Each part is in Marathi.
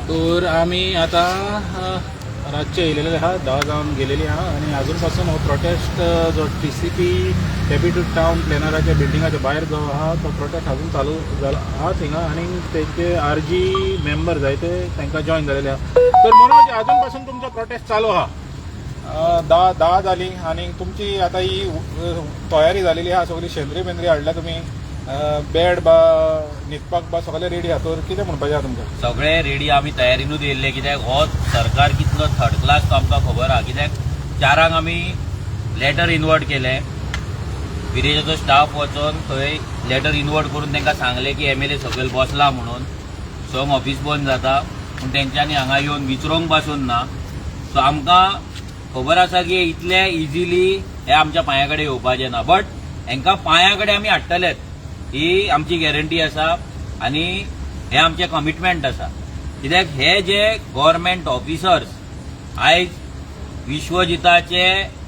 तर आम्ही आता रातचे येयलेले आहा 10 जावन गेलेली आहा आणि अजूनपासून हो प्रोटेस्ट जो TCP कॅपिटल टाउन प्लॅनराच्या बिल्डिंगाच्या भायर जो आहा तो प्रोटेस्ट अजून चालू जाला आहा थिंगा आणि तेंचे RG मेंबर जाय ते तांकां जॉईन जालेले आहा. तर म्हणून अजूनपासून तुमचो प्रोटेस्ट चालू आहा. 10 जाली आणि तुमची आता ही तयारी जालेली आहा. सगळी शेंद्री बेंद्री हाडल्या तुमी बेड बा न्हिदपाक बा सगळे रेडी आहा. तर कितें म्हणपाचें आहा तुमकां? सगळे रेडी आमी तयारीनूच येयल्ले कित्याक हो सरकार कितलो थर्ड क्लास तो आमकां खबर आहा. कित्याक 4 आमी लेटर इनवर्ट केले, विरेजाचो स्टाफ वचून थंय लेटर इनवर्ट करून तांकां सांगले की MLA सकयल बसला म्हणून. संग ऑफिस बंद जाता पूण तेंच्यांनी हांगा येवन विचारूंक पासून ना. सो आमकां खबर आसा की इतले इजिली हे आमच्या पांया कडेन येवपाचें ना. बट हांकां पांया कडेन आमी हाडटलेच ही आमची गॅरंटी आसा आनी हे आमचे कमिटमेंट आसा. कित्याक हे जे गव्हर्मेंट ऑफिसर्स आयज विश्वजिताचे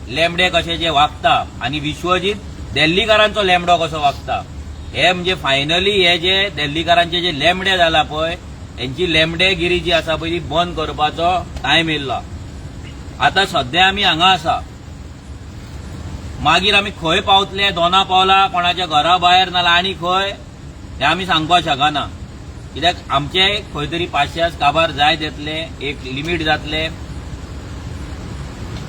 लेमडे कशे जे वागता आनी विश्वजीत दिल्लीकारांचो लेमडो कसो वागता, हे म्हणजे फायनली हे जे दिल्लीकारांचे जे लेमडे जाला पळय हेंची लेमडेगिरी जी आसा पळय ती बंद करपाचो टायम येयल्लो. आतां सध्या आमी हांगा आसा, मागीर आमी खंय पावतले, दोना पावला, कोणाच्या घरा भायर नाल्यार आनी खंय हे आमी सांगपाक शकना. कित्याक आमचे खंय तरी 500 काबार जायत येतले, एक लिमीट जातले.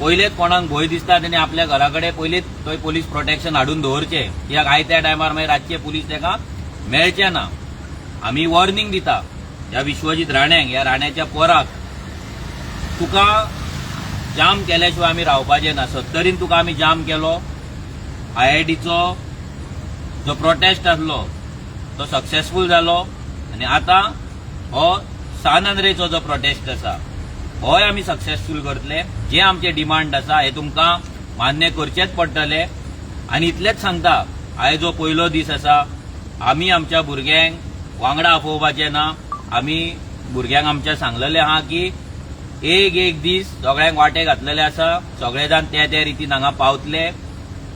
पयलेच कोणाक भंय दिसता तेणी आपल्या घरा कडेन पयलीच थंय पोलीस प्रोटेक्शन हाडून दवरचे. कित्याक आयत्या टायमार मागीर रातचे पुलीस ताका मेळचे ना. आमी वॉर्निंग दिता ह्या विश्वजीत राण्यांक, ह्या राण्याच्या पोराक, तुका जाम केल्याशिवाय आमी रावपाचें ना. 70 तुका आमी जाम केलो. IITचो जो प्रोटेस्ट आसलो तो सक्सेसफूल जालो आनी आतां हो सान अंद्रेचो जो प्रोटेस्ट आसा होय आमी सक्सेसफूल करतले. जे आमचे डिमांड आसा हे तुमकां मान्य करचेच पडटले. आनी इतलेच सांगता, आयज जो पयलो दीस आसा आमी आमच्या भुरग्यांक वांगडा आपोवपाचे ना. आमी भुरग्यांक आमच्या सांगलेले आहा की एक दीस सगळ्यांक वाटे घातलेले आसा. सगळे जाण त्या रितीन हांगा पावतले.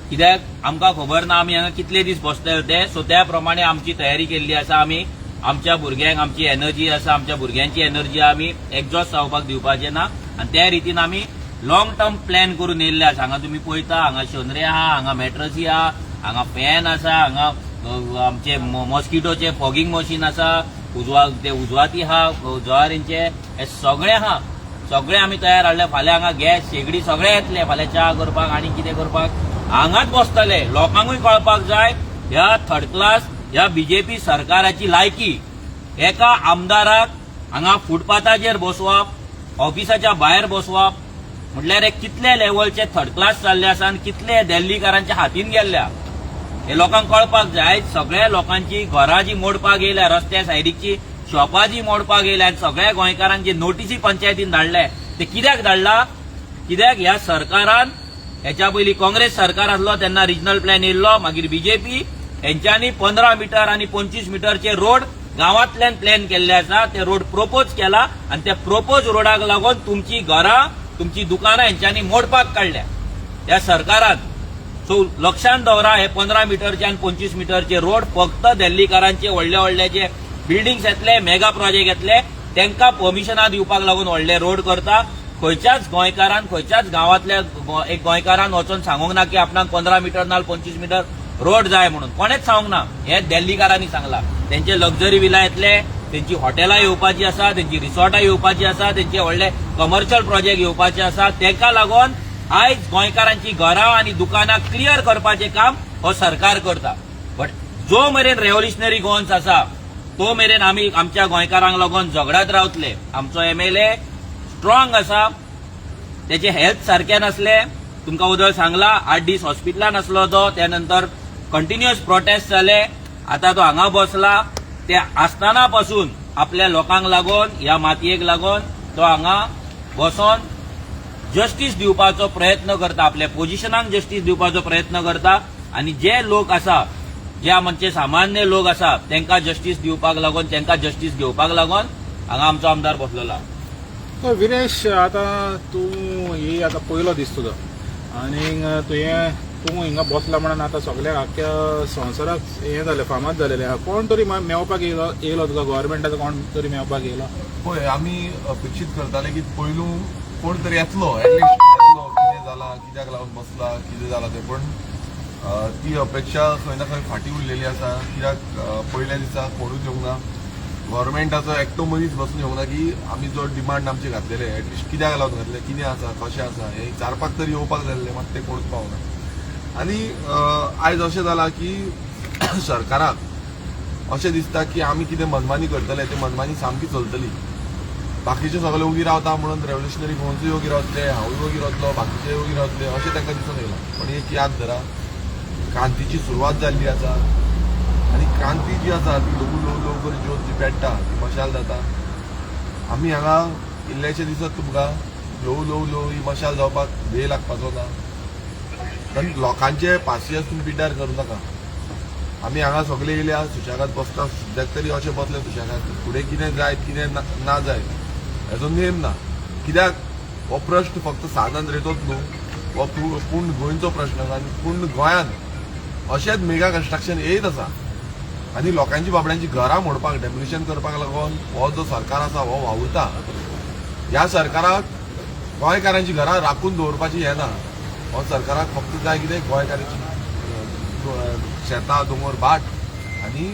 कित्याक आमकां खबर ना आमी हांगा कितले दीस बसतले ते. सो त्या प्रमाणे आमची तयारी केल्ली आसा. आमी आमच्या भुरग्यांक आमची एनर्जी आसा, आमच्या भुरग्यांची एनर्जी आमी एक्झॉस्ट जावपाक दिवपाचे ना. आनी त्या रितीन आमी लॉंग टर्म प्लॅन करून येयल्ले आसा. हांगा तुमी पळयता हांगा शेंद्रे आहा, हांगा मॅट्रसी आहा, हांगा फॅन आसा, हांगा आमचे मॉस्किटोचे फॉगिंग मशीन आसा, उजवाती आहा, जवारींचे हे सगळे आहा. सगळे आमी तयार हाडले. फाल्यां हांगा गॅस शेगडी सगळे येतले. फाल्यां च्या करपाक आनी कितें करपाक हांगाच बसतले. लोकांकूय कळपाक जाय ह्या थर्ड क्लास ह्या BJP सरकाराची लायकी. एका आमदाराक हांगा फुटपाथाचेर बसवप, ऑफिसाच्या भायर बसवप म्हटल्यार हे कितले लेवलचे थर्ड क्लास जाल्ले आसा आनी कितले दिल्लीकारांच्या हातीन गेल्ल्या हे लोकांक कळपाक जाय. आयज सगळ्या लोकांची घरां जी मोडपाक येयल्या, रस्त्या सायडीची शॉपां जी मोडपाक येयल्या आनी सगळ्या गोंयकारांक जे नोटीसी पंचायतीन धाडले ते कित्याक धाडला? कित्याक ह्या सरकारान हेच्या पयलीं काँग्रेस सरकार आसलो तेन्ना रिजनल प्लॅन येयल्लो, मागीर BJP हेंच्यांनी 15 मीटर आनी 25 मीटरचे रोड गांवांतल्यान प्लॅन केल्ले आसा. ते रोड प्रोपोज केला आनी त्या प्रोपोज रोडाक लागून तुमची घरां, तुमची दुकानां हेंच्यांनी मोडपाक काडल्या ह्या सरकारान. सो लक्षांत दवरा, हे 15 मीटरचे आनी 25 मीटरचे रोड फक्त दिल्लीकारांचे व्हडले जे बिल्डिंग्स येतले, मेगा प्रोजेक्ट येतले तांकां परमिशनां दिवपाक लागून व्हडले रोड करता. खंयच्याच गोंयकारान, खंयच्याच गांवांतल्या एक गोंयकारान वचून सांगूंक ना की आपणाक 15 मीटर नाल्यार 25 मीटर रोड जाय म्हणून. कोणेच सांगूंक ना. हे दिल्लीकारांनी सांगला. तेंचे लक्झरी विला येतले, तेंची हॉटेलां येवपाची आसा, तेंची रिसॉर्टां येवपाची आसा, तेंचे व्हडले कमर्शियल प्रोजेक्ट येवपाचे आसा. तेका लागून आयज गोंयकारांची घरां आनी दुकानां क्लियर करपाचें काम हो सरकार करता. बट जो मेरेन रेव्होल्युशनरी गोवन्स आसा तो मेरेन आमी आमच्या गोंयकारांक लागून झगडत रावतले. आमचो MLA स्ट्रॉंग आसा. त्याचे हेल्थ सारखे नसले. तुमकां उदळ सांगला 8 दीस हॉस्पिटलान आसलो तो. त्यानंतर कंटिन्युअस प्रोटेस्ट जाले. आता तो हांगा बसला. ते आसतना पासून आपल्या लोकांक लागून, ह्या मातयेक लागून तो हांगा बसून जस्टीस दिवपाचो प्रयत्न करता. आपल्या पोझिशनाक जस्टीस दिवपाचो प्रयत्न करता. आनी जे लोक आसा, जे आमचे सामान्य लोक आसा तांकां जस्टीस दिवपाक लागून, तांकां जस्टीस घेवपाक लागून हांगा आमचो आमदार बसलेलो. विरेश, आता तूं ही आता पयलो दीस तुजो आनी तुवें तूं हिंगा बसला म्हणून आतां सगळ्या आख्या संवसाराक हें जालें फामाद जालेलें आहा. कोण तरी मेळपाक येयलो तुका गव्हर्मेंटाचो कोण तरी मेळपाक येयलो? पळय आमी अपेक्षीत करताले की पयलू कोण तरी येतलो एटलिस्ट येतलो कितें जालां कित्याक लागून बसला कितें जालां तें पण ती अपेक्षा खंय ना खंय फाटी उरलेली आसा कित्याक पयल्या दिसा कोणूच येवंक ना गव्हर्मेंटाचो एकटो मनीस बसून येवंक ना की आमी जो डिमांड आमचे घातलेले एटलिस्ट कित्याक लागून घातले कितें आसा कशें आसा हें विचारपाक तरी येवपाक जाल्लें मात तें कोणूच पावना. आनी आयज अशें जालां की सरकाराक अशें दिसता की आमी कितें मनमानी करतले ते मनमानी सामकी चलतली. बाकीचे सगळे उगी रावता म्हणून रेव्होल्युशनरी फोन्सूय उगी रावतले हांवूय उगी रावतलो बाकीचे उगी रावतले अशें तांकां दिसून येयला. पण एक याद धरा क्रांतीची सुरवात जाल्ली आसा आनी क्रांती जी आसा ती ल्हव ल्हव ल्हव करून ज्योत जी पेट्टा ती मशाल जाता. आमी हांगा इल्लेशे दिसत तुमकां ल्हव ल्हव ल्हव ही मशाल जावपाक वेळ लागपाचो ना. पण लोकांचे पासियेंस तुमी पिड्ड्यार करूं नाका. आमी हांगा सगळे येयल्या सुशेगाद बसता सद्याक तरी अशें बसले सुशेगाद फुडें कितें जाय कितें ना जाय हेजो नेम ना. कित्याक हो प्रश्न फक्त साधन रेटोच न्हू हो पूर्ण गोंयचो प्रश्न आनी पूर्ण गोंयांत अशेंच मेगा कन्स्ट्रक्शन येयत आसा आनी लोकांची बाबड्यांची घरां मोडपाक डेमोलिशन करपाक लागून हो जो सरकार आसा हो वावुरता. ह्या सरकाराक गोंयकारांची घरां राखून दवरपाची हें ना. हो सरकाराक फक्त जाय कितें गोंयकारांची शेतां दोंगर बाट आनी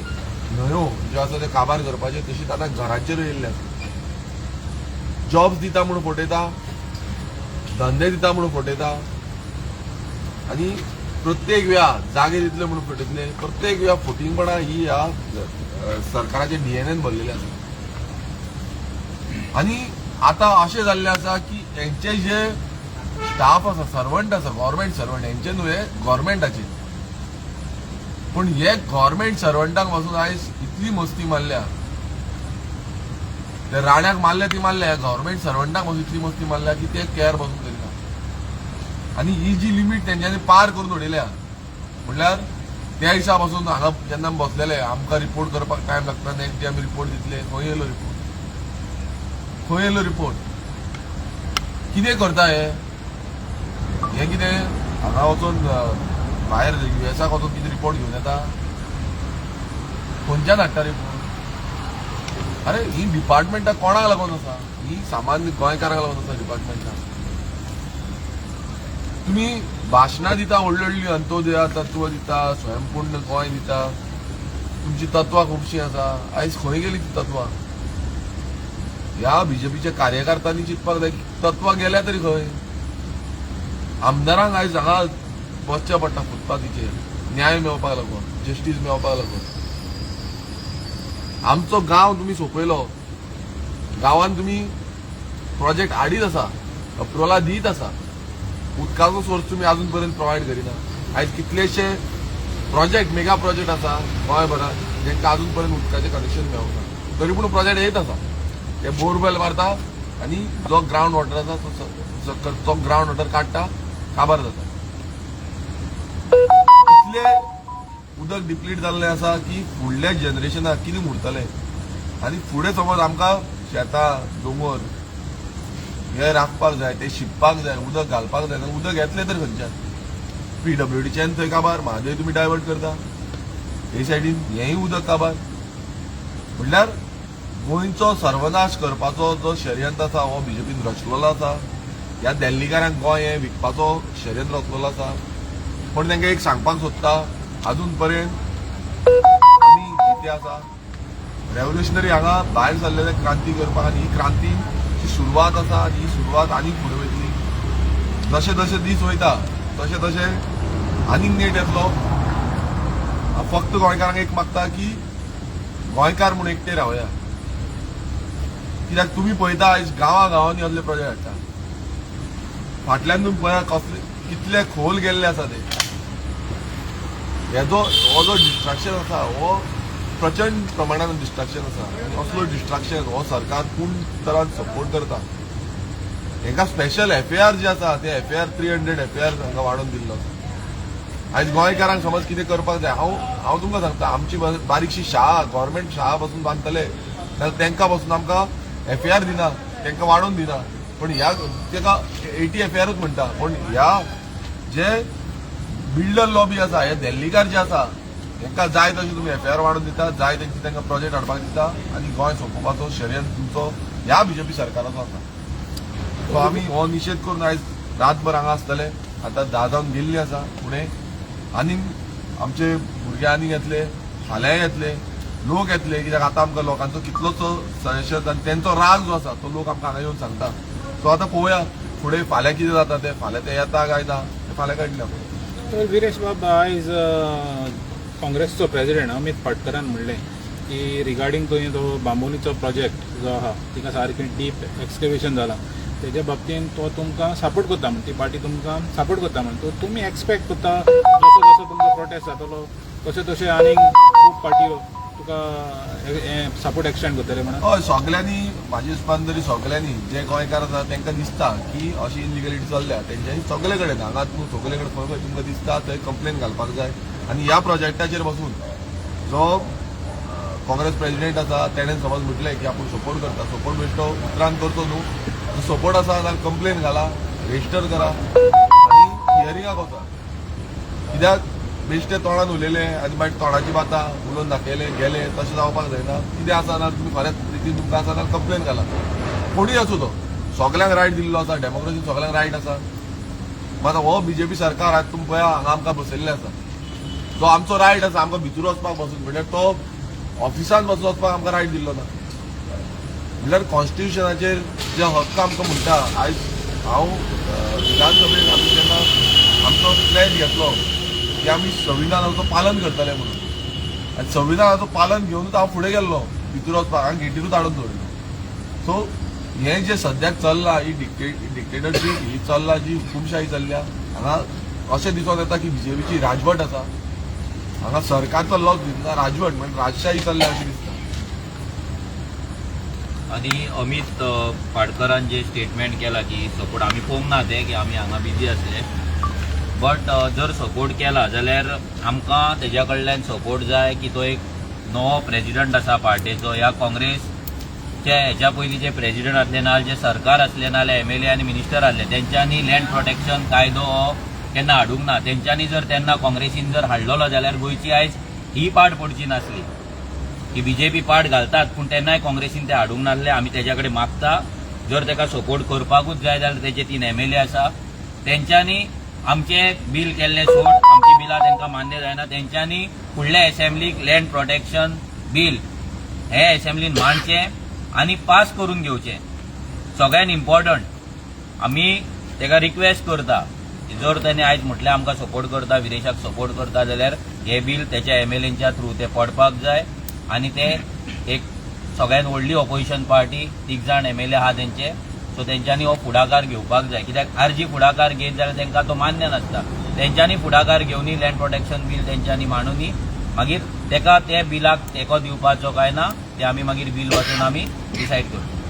न्हंयो ज्यो आसा त्यो काबार करपाच्यो तशीच आतां घरांचेर येयल्ले आसा. जॉब्स दिता म्हणून फटयता धंदे दिता म्हणून फटयता आनी प्रत्येक वेळा जागे दितले म्हणून फटयतले. प्रत्येक वेळा फटिंगपणां ही ह्या सरकाराच्या डीएनएन भरलेली आसा. आनी आतां अशें जाल्लें आसा की हेंचे जे स्टाफ आसा सर्वंट आसा गव्हर्मेंट सर्वंट हेंचे न्हू हे गव्हर्मेंटाचे पूण हे गव्हर्मेंट सर्वंटाक पासून आयज इतली मस्ती मारल्या ते राण्याक मारले ती मारल्या गव्हर्मेंट सर्वंटाक पासून इतली मस्ती मारल्या की ते केअर पासून करिना. आनी ही जी लिमीट तेंच्यांनी पार करून उडयल्या म्हणल्यार त्या दिसा पासून हांगा जेन्ना बसलेले आमकां रिपोर्ट करपाक टायम लागता नेक्स्ट डे आमी रिपोर्ट दितले खंय येयलो रिपोर्ट खंय येयलो रिपोर्ट कितें करता हे कितें हांगा वचून भायर युएसाक वचून कितें रिपोर्ट घेवन येता खंयच्यान हाडटा रिपोर्ट. अरे ही डिपार्टमेंटां कोणाक लागून आसा ही सामान्य गोंयकारांक लागून आसा डिपार्टमेंटां. तुमी भाशणां दिता व्हडली व्हडली अंत्योदया तत्व दिता स्वयंपूर्ण गोंय दिता तुमची तत्वां खुबशीं आसा आयज खंय गेली ती तत्वां. ह्या बीजेपीच्या कार्यकर्त्यांनी चिंतपाक जाय की तत्वां गेल्या तरी खंय. आमदारांक आयज हांगा बसचें पडटा फुटपाथीचेर न्याय मेळपाक लागून जस्टीस मेळपाक लागून. आमचो गांव तुमी सोंपयलो गांवांत तुमी प्रोजेक्ट हाडीत आसा अप्रुवलां दीत आसा उदकाचो सोर्स तुमी अजून पर्यंत प्रोवायड करिना. आयज कितलेशे प्रोजेक्ट मेगा प्रोजेक्ट आसा गोंयभरात जेंकां अजून पर्यंत उदकाचें कनेक्शन मेळोंक ना तरी पूण प्रोजेक्ट येत आसा. ते बोरवेल मारता आनी जो ग्रावंड वॉटर आसा तो ग्रावंड वॉटर काडटा काबार जाता. इतले उदक डिप्लीट जाल्लें आसा की फुडल्या जनरेशनाक कितें उरतलें. आनी फुडें समज आमकां शेतां दोंगर हे राखपाक जाय ते शिंपपाक जाय उदक घालपाक जाय उदक येतलें तर खंयच्यान. PWDच्यान थंय काबार म्हादय तुमी डायवर्ट करता हे सायडीन हेंय उदक काबार. म्हणल्यार गोंयचो सर्वनाश करपाचो जो षडयंत्र आसा हो बीजेपीन रचलेलो आसा. ह्या दिल्लीकारांक गोंय हें विकपाचो षडयंत्र रचलेलो आसा. पण तांकां एक सांगपाक सोदता अजून पर्यंत आमी जिते आसा. रेव्होल्युशनरी हांगा भायर सरलेले क्रांती करपाक आनी ही क्रांतीची सुरवात आसा आनी ही सुरवात आनीक फुडें वयतली. जशे जशे दीस वयता तशे तशे आनीक नेट येतलो. फक्त गोंयकारांक एक मागता की गोंयकार म्हूण एकटे रावया. कित्याक तुमी पळयता आयज गांवांनी असले प्रोजेक्ट हाडटा फाटल्यान तुमी पळया कसले कितले खोल गेल्ले आसा ते. हो जो डिस्ट्रॅक्शन आसा हो प्रचंड प्रमाणान डिस्ट्रॅक्शन आसा आनी असलो डिस्ट्रॅक्शन हो सरकार पूर्ण तरान सपोर्ट करता. हांकां स्पेशल FAR जे आसा ते FAR 300 FAR हांकां वाडोवन दिल्लो आसा. आयज गोंयकारांक समज कितें करपाक जाय हांव तुमकां सांगता आमची बारीकशी शाळा गव्हर्मेंट शाळा पासून बांदतले जाल्यार तांकां पासून आमकां FAR दिना तांकां वाडोवन दिना. पण ह्या ताका 80 FARच म्हणटा. पण ह्या जे बिल्डर लॉबी आसा, हे दिल्लीकार जे आसा तांकां जाय तशें तुमी एफआयआर वाडून दिता, जाय तेंची तांकां प्रोजेक्ट हाडपाक दिता आनी गोंय सोंपोवपाचो षडयंत्र तुमचो ह्या बीजेपी सरकाराचो आसा. सो आमी हो निशेध करून आयज रातभर हांगा आसतले. आतां 10 जावन गेल्ली आसा पुणे, आनी आमचे भुरगे आनी येतले, फाल्यां येतले, लोक येतले, कित्याक आतां आमकां लोकांचो कितलोसो दहशत आनी तेंचो राग जो आसा तो लोक आमकां हांगा येवन सांगता. सो आतां पळोवया फुडें फाल्यां कितें जाता तें. फाल्यां ते येता काय ना तें फाल्यां कळटलें आमकां. तर विरेश बाबा, आयज काँग्रेसचो प्रेसिडेंट अमित पाटकरान म्हणलें की रिगार्डींग तो बांबोलीचो प्रोजेक्ट जो आहा तिका सारकें डीप एक्सकवेशन जालां, तेज्या बाबतींत तो तुमकां सपोर्ट करता म्हण, ती पार्टी तुमकां सपोर्ट करता म्हण. तो तुमी एक्सपेक्ट करता जसो जसो तुमचो प्रोटेस्ट जातलो तशें तशें आनीक खूब पार्ट्यो तुका सपोर्ट एक्सटेंड करतले म्हणून? हय, सगल्यांनी म्हाजे हिसपान तरी सगल्यांनी जे गोंयकार आसा तांकां दिसता की अशी इलिगलिटी चल्ल्या, तेंच्यांनी सगळे कडेन हांगा तूं सगळे कडेन खंय खंय तुमकां दिसता थंय कंप्लेन घालपाक जाय. आनी ह्या प्रोजेक्टाचेर बसून जो काँग्रेस प्रेसिडेंट आसा तेणें समज म्हटलें की आपूण सपोर्ट करता, सपोर्ट बेश्टो उतरान करचो न्हू, जो सपोर्ट आसा जाल्यार कंप्लेन घाला, रेजिस्टर करा आनी हियरिंगाक वचा. कित्याक बेश्टे तोंडान उलयले आनी मागीर तोंडाची बातां उलोवन दाखयले गेले तशें जावपाक जायना. कितें आसा जाल्यार तुमी खऱ्याच रितीन तुमकां आसा जाल्यार कंप्लेन घाला. कोणूय आसूं तो, सगल्यांक रायट दिल्लो आसा, डेमोक्रेसीन सगल्यांक रायट आसा. मात हो बीजेपी सरकार आज तुमी पळया हांगा आमकां बसयल्ले आसा, जो आमचो रायट आसा आमकां भितर वचपाक बसून, म्हणजे तो ऑफिसान बसून वचपाक आमकां रायट दिल्लो ना. म्हणल्यार कॉन्स्टिट्युशनाचेर जे हक्क आमकां म्हणटा, आयज हांव विधानसभेक आमी जेन्ना आमचो प्लॅन घेतलो की आमी संविधानाचो पालन करतले म्हणून, आनी संविधानाचो पालन घेवनूच हांव फुडें गेल्लो भितर वचपाक, हांगा गेटीरूच हाडून दवरलो. सो हें जें सद्याक चल्लां, ही डिक्टेटरशीप ही चल्ला, जी हुकुमशाही चल्ल्या, हांगा अशें दिसून येता की बीजेपीची राजवट आसा. हांगा सरकारचो लॉस दिसना, राजवट म्हणजे राजशाही चल्ल्या अशें दिसता. आणि अमित पाटकरान जे स्टेटमेंट केला की सपोर्ट आमी पळोवंक ना ते की आमी हांगा बिजी आसले, बट जर सपोर्ट केला जाल्यार आमकां तेज्या कडल्यान सपोर्ट जाय की तो एक नवो प्रेसिडेंट आसा पार्टीचो. ह्या काँग्रेसचे हेच्या पयलीं जे प्रेसिडेंट आसले नाजाल्यार जे सरकार आसले नाजाल्यार MLA आनी मिनिस्टर आसले तेंच्यांनी लँड प्रोटेक्शन कायदो हो केन्ना हाडूंक ना. तेंच्यांनी जर तेन्ना काँग्रेसीन जर हाडलेलो जाल्यार गोंयची आयज ही पाड पडची नासली. की बीजेपी पाड घालतात पूण तेन्नाय काँग्रेसीन ते हाडूंक नासले. आमी तेज्या कडेन मागता जर ताका सपोर्ट करपाकूच जाय जाल्यार तेजे 3 MLA आसा, तेंच्यांनी आमचे बील केल्ले सोड, आमची बिलां तांकां मान्य जायना, तेंच्यांनी फुडल्या असेंब्लीक लँड प्रोटेक्शन बील हे असेंब्लीन मांडचें आनी पास करून घेवचें. सगळ्यान इम्पॉर्टंट आमी ताका रिक्वेस्ट करता जर ताणें आयज म्हटलें आमकां सपोर्ट करता, विरेशाक सपोर्ट करता जाल्यार हे बील तेच्या MLAंच्या थ्रू ते पडपाक जाय. आनी ते एक सगळ्यात व्हडली ऑपोजिशन पार्टी 3 जाण MLA आहा तेंचे, सो तेंच्यांनी हो फुडाकार घेवपाक जाय. कित्याक आरजी फुडाकार घेत जाल्यार तेंकां तो मान्य नासता. तेंच्यांनी फुडाकार घेवनी लँड प्रोटेक्शन बील तेंच्यांनी मांडुनी मागीर तेका ते बिलाक तेको दिवपाचो काय ना ते आमी मागीर बील वाचून आमी डिसायड करता.